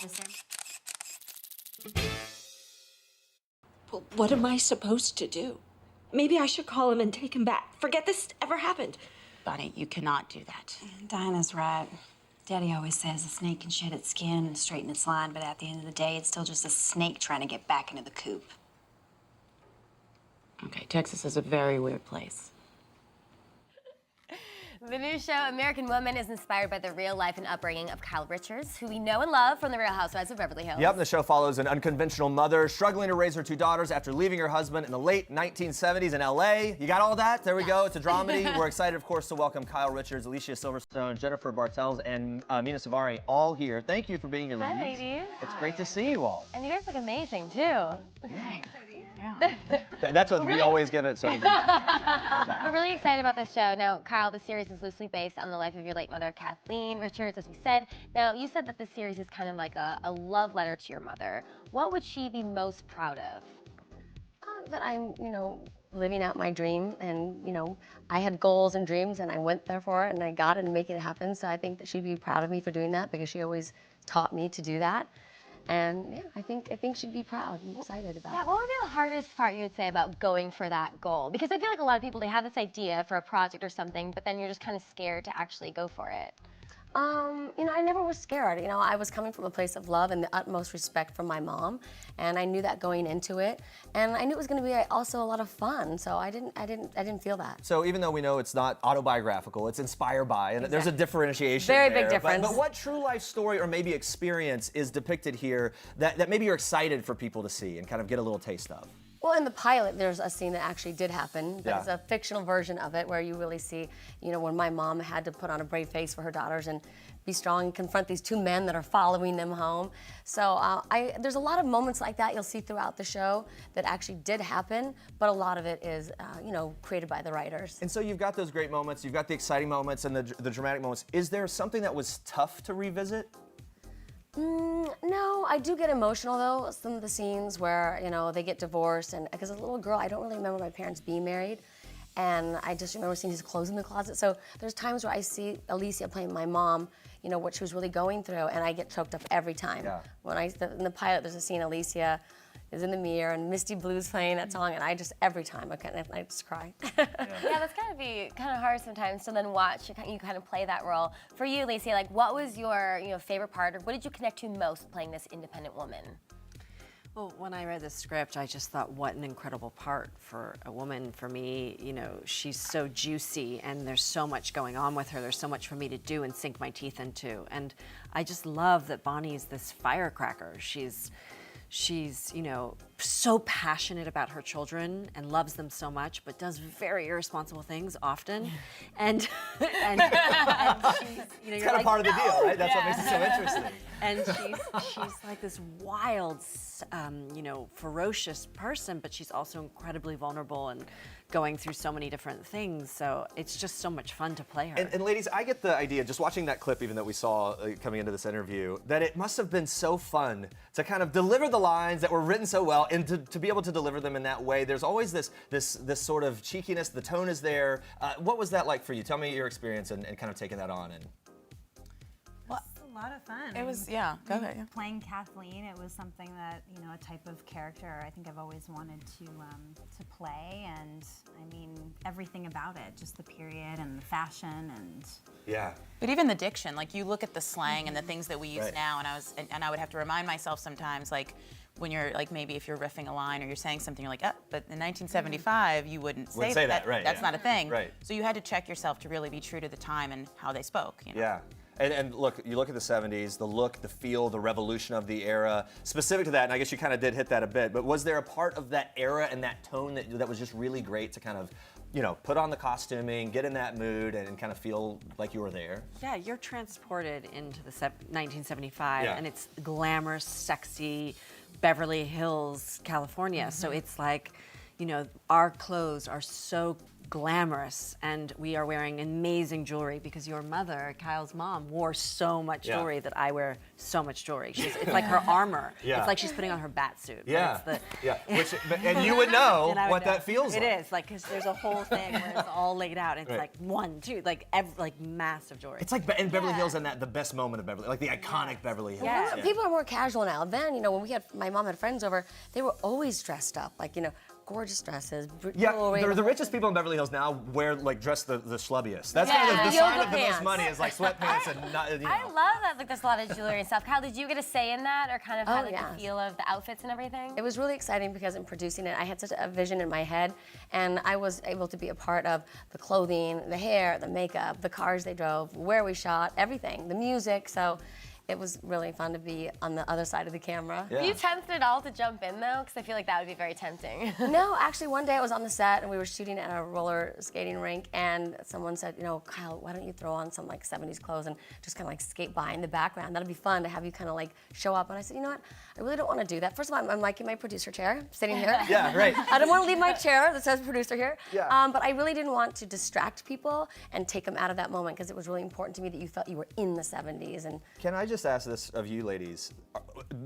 Listen. Well, what am I supposed to do? Maybe I should call him and take him back. Forget this ever happened. Bonnie, you cannot do that. Dinah's right. Daddy always says a snake can shed its skin and straighten its line, but at the end of the day, it's still just a snake trying to get back into the coop. Okay, Texas is a very weird place. The new show, American Woman, is inspired by the real life and upbringing of Kyle Richards, who we know and love from The Real Housewives of Beverly Hills. Yep, the show follows an unconventional mother struggling to raise her 2 daughters after leaving her husband in the late 1970s in LA. You got all that? There we go. It's a dramedy. We're excited, of course, to welcome Kyle Richards, Alicia Silverstone, Jennifer Bartels, and Mina Savari all here. Thank you for being here, Hi, ladies. ladies. It's great to see you all. And you guys look amazing, too. That's what we always give it. So We're really excited about this show. Now, Kyle, the series is loosely based on the life of your late mother, Kathleen Richards, as we said. Now, you said that this series is kind of like a love letter to your mother. What would she be most proud of? That I'm, living out my dream, and, I had goals and dreams, and I went there for it, and I got it and making it happen. So I think that she'd be proud of me for doing that, because she always taught me to do that. And yeah, I think she'd be proud and excited about it. What would be the hardest part you would say about going for that goal? Because I feel like a lot of people, they have this idea for a project or something, but then you're just kind of scared to actually go for it. I never was scared. I was coming from a place of love and the utmost respect from my mom, and I knew that going into it, and I knew it was going to be also a lot of fun. So I didn't feel that. So even though we know it's not autobiographical, it's inspired by, and there's a differentiation. Very there. big difference. But what true life story or maybe experience is depicted here that maybe you're excited for people to see and kind of get a little taste of? Well, in the pilot, there's a scene that actually did happen. Yeah. It's a fictional version of it where you really see, when my mom had to put on a brave face for her daughters and be strong and confront these 2 men that are following them home. So there's a lot of moments like that you'll see throughout the show that actually did happen, but a lot of it is, created by the writers. And so you've got those great moments, you've got the exciting moments and the dramatic moments. Is there something that was tough to revisit? No, I do get emotional though. Some of the scenes where, they get divorced, and because as a little girl, I don't really remember my parents being married. And I just remember seeing his clothes in the closet. So there's times where I see Alicia playing my mom, what she was really going through, and I get choked up every time. Yeah. In the pilot, there's a scene Alicia is in the mirror and Misty Blue's playing that song, and I just cry. Yeah, that's gotta be kind of hard sometimes to then watch you kind of play that role. For you, Alicia, like what was your favorite part, or what did you connect to most playing this independent woman? Well, when I read the script, I just thought, what an incredible part for a woman. For me, she's so juicy, and there's so much going on with her. There's so much for me to do and sink my teeth into. And I just love that Bonnie's this firecracker. She's so passionate about her children and loves them so much, but does very irresponsible things often. And she's, it's kind of part of the deal, right? That's what makes it so interesting. And she's like this wild, ferocious person, but she's also incredibly vulnerable and going through so many different things. So it's just so much fun to play her. And ladies, I get the idea, just watching that clip even that we saw coming into this interview, that it must have been so fun to kind of deliver the lines that were written so well, and to be able to deliver them in that way. There's always this sort of cheekiness, the tone is there. What was that like for you? Tell me your experience and kind of taking that on. A lot of fun. It was, yeah, go ahead. Yeah. Playing Kathleen, it was something that, a type of character I think I've always wanted to play, and everything about it, just the period and the fashion and... Yeah. But even the diction, like you look at the slang and the things that we use now, and I would have to remind myself sometimes, like when you're like, maybe if you're riffing a line or you're saying something, you're like, oh, but in 1975 you wouldn't say that. Right, that's not a thing. Right. So you had to check yourself to really be true to the time and how they spoke. Yeah. And look, you look at the 70s, the look, the feel, the revolution of the era. Specific to that, and I guess you kind of did hit that a bit, but was there a part of that era and that tone that was just really great to kind of, put on the costuming, get in that mood, and kind of feel like you were there? Yeah, you're transported into the 1975, and it's glamorous, sexy, Beverly Hills, California. So it's like, our clothes are so glamorous, and we are wearing amazing jewelry because your mother, Kyle's mom, wore so much jewelry that I wear so much jewelry. It's like her armor. Yeah. It's like she's putting on her bat suit. Yeah. But Which, and you would know and I would what know. that feels like. It is, like, because there's a whole thing where it's all laid out, and it's like 1, 2, like massive jewelry. It's like in Beverly Hills and the best moment of Beverly, like the iconic Beverly Hills. Yeah. People are more casual now. Then, when my mom had friends over, they were always dressed up, like, gorgeous dresses, jewelry. The richest people in Beverly Hills now wear dress the schlubbiest. That's kind of the sign of the most money is like sweatpants and not. I love that like, there's a lot of jewelry and stuff. Kyle, did you get a say in that or kind of have the feel of the outfits and everything? It was really exciting because in producing it, I had such a vision in my head, and I was able to be a part of the clothing, the hair, the makeup, the cars they drove, where we shot, everything, the music. So it was really fun to be on the other side of the camera. Were you tempted at all to jump in though? Because I feel like that would be very tempting. No, actually, one day I was on the set and we were shooting at a roller skating rink, and someone said, Kyle, why don't you throw on some 70s clothes and just kind of skate by in the background? That'd be fun to have you kind of show up. And I said, you know what? I really don't want to do that. First of all, I'm liking my producer chair, sitting here. Yeah, right. I don't want to leave my chair that says producer here. Yeah. But I really didn't want to distract people and take them out of that moment because it was really important to me that you felt you were in the 70s. And Can I just ask this of you ladies,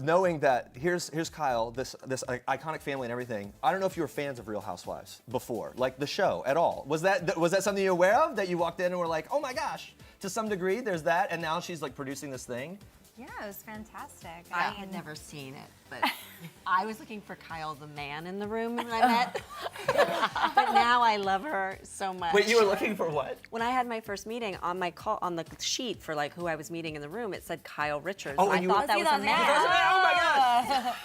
knowing that here's Kyle, this iconic family and everything. I don't know if you were fans of Real Housewives before, like the show at all. Was that something you're aware of, that you walked in and were like, oh my gosh, to some degree there's that, and now she's producing this thing? Yeah, it was fantastic. I had never seen it, but I was looking for Kyle the man in the room when I met. But now I love her so much. Wait, you were looking for what? When I had my first meeting, on my on the sheet for who I was meeting in the room, it said Kyle Richards. Oh, and and I you thought that was a man. Oh my gosh!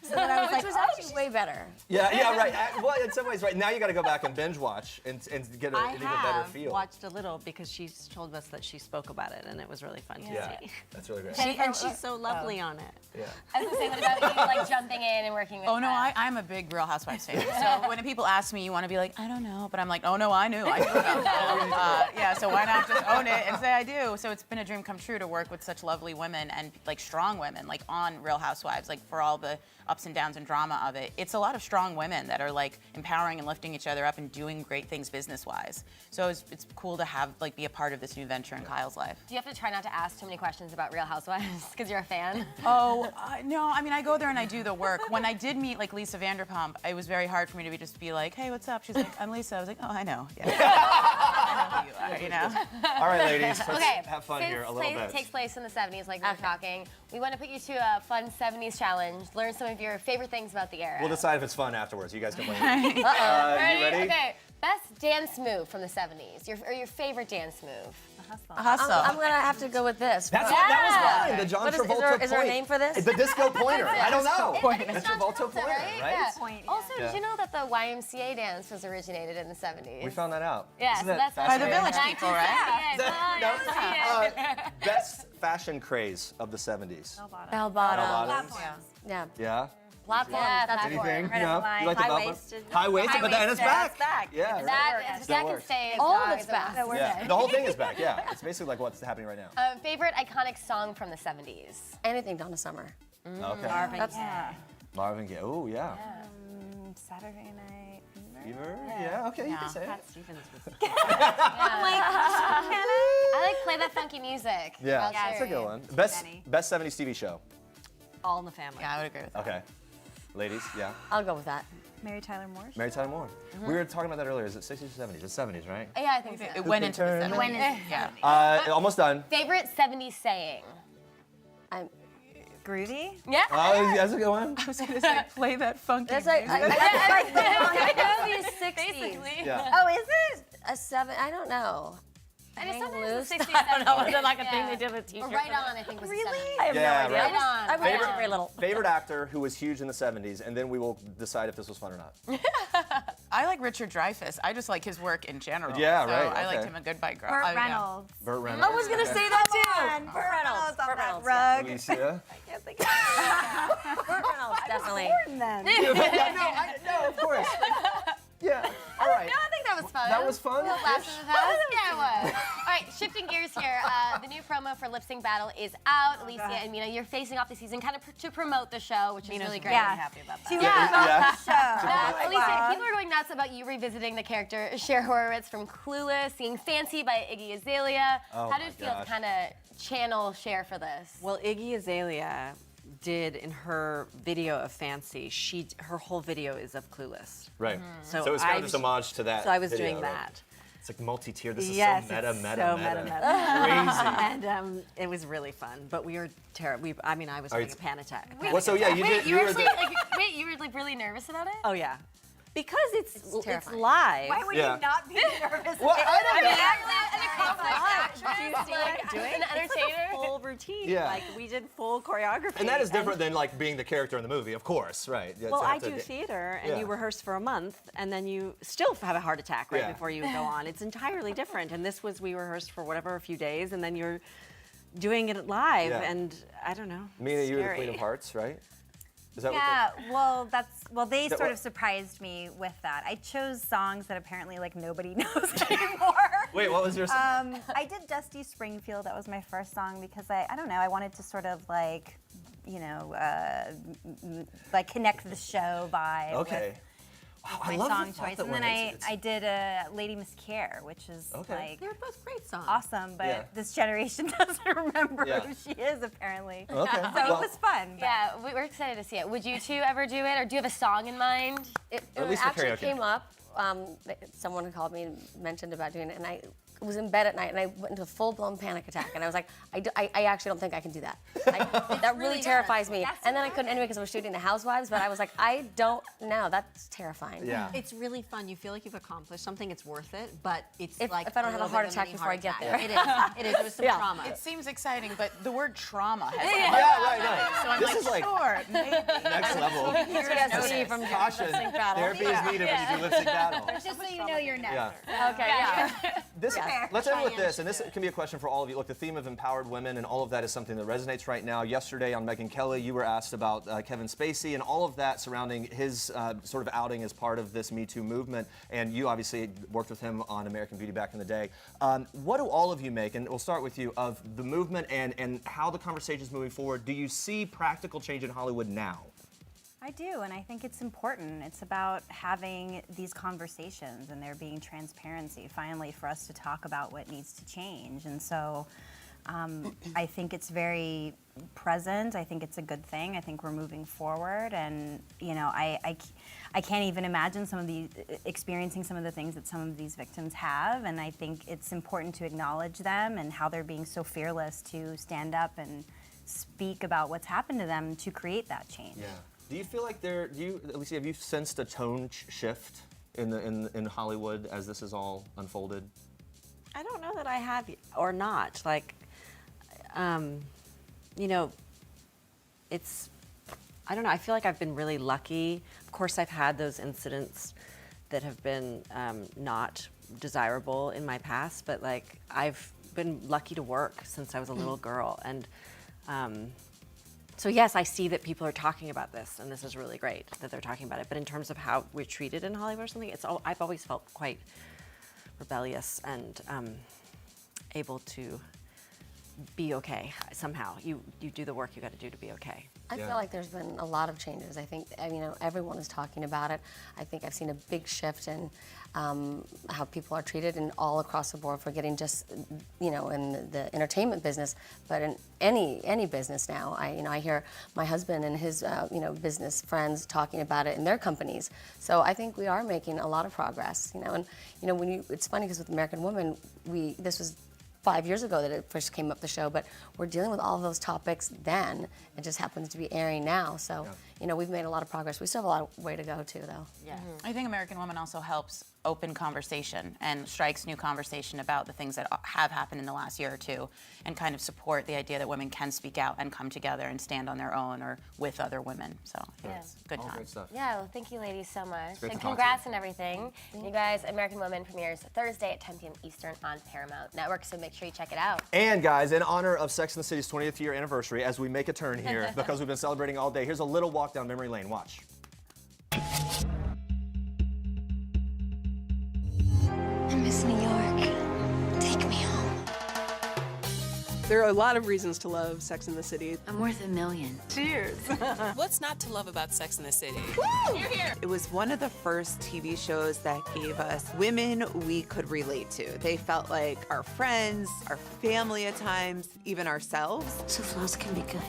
So then I was which was actually way better. Yeah, right. Well, in some ways, right now you got to go back and binge watch and get an even better feel. I watched a little because she told us that she spoke about it, and it was really fun to see. That's really great. And she's so lovely on it. Yeah. I was going to say that about you jumping in and working with Oh no, I'm a big Real Housewives fan. So when people ask me, you want to be like, I don't know, but I'm like, oh no, I knew about that. So why not just own it and say I do? So it's been a dream come true to work with such lovely women and strong women on Real Housewives, for all the ups and downs and drama of it. It's a lot of strong women that are empowering and lifting each other up and doing great things business-wise. So it's cool to have be a part of this new venture in Kyle's life. Do you have to try not to ask too many questions about Real Housewives because you're a fan? Oh, no, I go there and I do the work. When I did meet Lisa Vanderpump, it was very hard for me to just be like, hey, what's up? She's like, I'm Lisa. I was like, oh, I know. Yeah. I know who you are, All right, ladies, let's Okay, have fun since here a little bit. It takes place in the 70s, like we were talking. We want to put you to a fun 70s challenge. Learn some of your favorite things about the era. We'll decide if it's fun afterwards. You guys can play. Uh-oh. You ready? Okay. Best dance move from the 70s. Your favorite dance move. Hustle. I'm going to have to go with this. That was mine. The John What is- Travolta point. is there a name for this? The disco pointer. I don't know. I think The it's John Travolta pointer, right? right? Yeah. Point, yeah. Also, did you know that the YMCA dance was originated in the 70s? We found that out. Yeah, Isn't so that that's By the fascinating? Village people, right? Yeah. Best fashion craze of the 70s. Bell bottom. Bottoms. Yeah. Yeah. Platform. Yeah, That's platform. Anything? Right No? up my You like the belt? high-waisted. High-waisted, but then it's back. back. Yeah. right. That Still can works. stay. as All of long it's as it back. wants. Yeah. The whole thing is back. Yeah. It's basically like what's happening right now. Favorite iconic song from the 70s? Anything Donna Summer. Okay. That's Marvin Gaye. Oh yeah. Saturday Night Fever. Fever. Yeah. Okay. You can say it. Pat Stevens was I play that funky music. Yeah. I'll That's a share good you. one. Best 70s TV show. All in the Family. Yeah, I would agree with that. Okay. Ladies. Yeah. I'll go with that. Mary Tyler Moore. Mary Tyler Moore. We were talking about that earlier. Is it 60s or 70s? It's 70s, right? Yeah, I think so. It went into the turn 70s. When is Yeah. Almost done. favorite 70s saying? I'm. Groovy. Yeah. Oh, that's a good one. I was going to say, play that funky That's like, music. movie 60s. Basically. Yeah. Oh, is it? A 7? I don't know. I mean, Hang sometimes loose? the 60s, I don't know. 70s. Is it like a thing Yeah. they did with t-shirts? Or Right On, I think was Really? the 70s. I have Yeah, no idea. right. Right On. I watched Right it On. very little. Favorite actor who was huge in the 70s, and then we will decide if this was fun or not. I like Richard Dreyfuss. I just like his work in general. Yeah, so right, I liked okay. him in Goodbye Girl. Burt Oh, yeah. Reynolds. Burt Reynolds. I was going to say that too. Burt Reynolds. Burt Reynolds. Yeah. Alicia. Burt Reynolds, definitely. Then. No, of course. Yeah. All right. No, I think that that was fun. That was fun? A little blast from the past. Yeah, it was. All right, shifting gears here. The new promo for Lip Sync Battle is out. Alicia and Mina, you're facing off the season kind of to promote the show, which is really great. Yeah. Happy about that. Alicia, people are going nuts about you revisiting the character Cher Horowitz from Clueless, singing Fancy by Iggy Azalea. How did it feel to kind of channel Cher for this? Well, Iggy Azalea did in her video of Fancy, her whole video is of Clueless. Right. So So it's kind of just homage to that. So I was video, doing right? that. It's like multi-tier. This is Yes, so meta. it's so meta. Crazy. And it was really fun, but we were terrible. I mean, I was having a panic attack. Well, so yeah, you did. You were were actually, the, wait, you were like really nervous about it? Oh yeah, because it's terrifying. live. Why would Yeah. you not be nervous? well, I don't know. Do you see what I'm doing? An entertainer? It's like a full routine. Yeah. Like we did full choreography. And that is different than like being the character in the movie, of course, right? Yeah, Well, to I have to do be- theater, and Yeah. you rehearse for a month, and then you still have a heart attack right Yeah. before you go on. It's entirely different. And this was, we rehearsed for whatever, a few days, and then you're doing it live, Yeah. and I don't know. Mina, you were the scary. Queen of Hearts, right? Is that Yeah, what they That sort what- of surprised me with that. I chose songs that apparently like nobody knows anymore. Wait, what was your I did Dusty Springfield. That was my first song because I don't know. I wanted to sort of like, you know, like connect the show vibe. Okay. With Wow, I my love the song thought choice, that and then went into- I did Lady Miscare, which is Okay. like They're both great songs. awesome, but Yeah. this generation doesn't remember Yeah. who she is apparently. Okay. So Well, it was fun. but- Yeah, we're excited to see it. Would you two ever do it, or do you have a song in mind? It At least for actually karaoke. came up. Someone called me and mentioned about doing it, and I was in bed at night, and I went into a full-blown panic attack, and I was like, I actually don't think I can do that. That really terrifies me. And then I couldn't anyway because I was shooting The Housewives, but I was like, I don't know. That's terrifying. Yeah. It's really fun. You feel like you've accomplished something. It's worth it, but it's If- like if I don't have a little heart bit of attack mini before I get attack. there. It is. It was some Yeah. trauma. It seems exciting, but the word trauma has Yeah, right. So I'm This like, is like sure, maybe. next level. PTSD from Caution. lip sync battle. Therapy is needed when you do lip sync battle. Just so you know you're next. Yeah. Okay, yeah. Let's end with this, and this can be a question for all of you. Look, the theme of empowered women and all of that is something that resonates right now. Yesterday on Megyn Kelly, you were asked about Kevin Spacey and all of that surrounding his sort of outing as part of this Me Too movement, and you obviously worked with him on American Beauty back in the day. What do all of you make, and we'll start with you, of the movement and how the conversation is moving forward? Do you see practical change in Hollywood now? I do, and I think it's important. It's about having these conversations and there being transparency finally for us to talk about what needs to change. And so I think it's very present. I think it's a good thing. I think we're moving forward, and you know, I can't even imagine experiencing some of the things that some of these victims have, and I think it's important to acknowledge them and how they're being so fearless to stand up and speak about what's happened to them to create that change. Yeah. Do you feel like Alicia, have you sensed a tone shift in Hollywood as this has all unfolded? I don't know that I have or not. Like, you know, I don't know. I feel like I've been really lucky. Of course, I've had those incidents that have been not desirable in my past, but like I've been lucky to work since I was a little girl, and so yes, I see that people are talking about this, and this is really great that they're talking about it. But in terms of how we're treated in Hollywood or something, I've always felt quite rebellious and able to be okay somehow. You do the work you got to do to be okay. I feel like there's been a lot of changes. I think, you know, everyone is talking about it. I think I've seen a big shift in how people are treated and all across the board, forgetting just, you know, in the entertainment business, but in any business now. I hear my husband and his, you know, business friends talking about it in their companies. So I think we are making a lot of progress, you know. And, you know, it's funny because with American Women, this was 5 years ago that it first came up the show, but we're dealing with all of those topics then. It just happens to be airing now. So, you know, we've made a lot of progress. We still have a lot of way to go too, though. Yeah. I think American Woman also helps open conversation and strikes new conversation about the things that have happened in the last year or two, and kind of support the idea that women can speak out and come together and stand on their own or with other women. So I think it's a good All time. great stuff. Yeah, well, thank you ladies so much. great And to talk to congrats and everything. You guys, American Woman premieres Thursday at 10 p.m. Eastern on Paramount Network, so make sure you check it out. And guys, in honor of Sex and the City's 20th year anniversary, as we make a turn here, because we've been celebrating all day, here's a little walk down memory lane. Watch. miss New York. Take me home. There are a lot of reasons to love Sex and the City. I'm worth $1 million. Cheers. What's not to love about Sex and the City? Woo! You're here. It was one of the first TV shows that gave us women we could relate to. They felt like our friends, our family at times, even ourselves. So flaws can be good.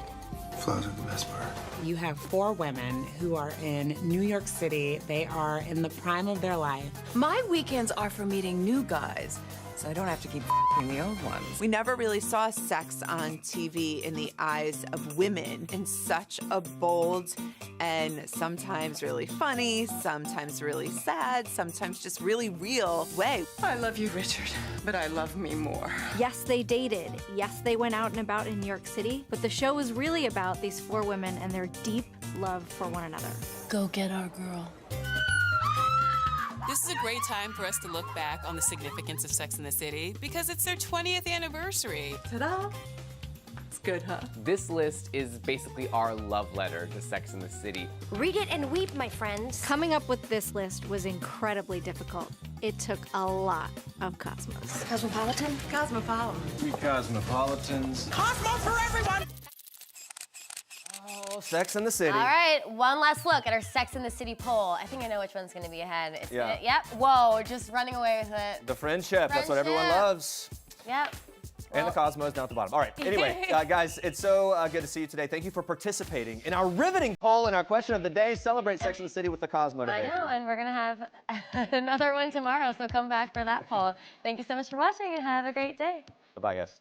Flaws are the best part. You have 4 women who are in New York City. They are in the prime of their life. My weekends are for meeting new guys, so I don't have to keep the old ones. We never really saw sex on TV in the eyes of women in such a bold and sometimes really funny, sometimes really sad, sometimes just really real way. I love you, Richard, but I love me more. Yes, they dated. Yes, they went out and about in New York City, but the show was really about these 4 women and their deep love for one another. Go get our girl. This is a great time for us to look back on the significance of Sex and the City because it's their 20th anniversary. Ta-da! It's good, huh? This list is basically our love letter to Sex and the City. Read it and weep, my friends. Coming up with this list was incredibly difficult. It took a lot of Cosmos. Cosmopolitan? Cosmopolitan. We cosmopolitans. Cosmos for everyone! Oh, Sex and the City. All right, one last look at our Sex and the City poll. I think I know which one's gonna be ahead. It's Yeah. Yep. Whoa, we're just running away with it. The friendship. That's what everyone Friendship. loves. Yep. And the Cosmos down at the bottom. All right. Anyway, guys, it's so good to see you today. Thank you for participating in our riveting poll and our question of the day. Celebrate Sex and the City with the Cosmo today. I know, and we're gonna have another one tomorrow, so come back for that poll. Thank you so much for watching and have a great day. Bye-bye, guys.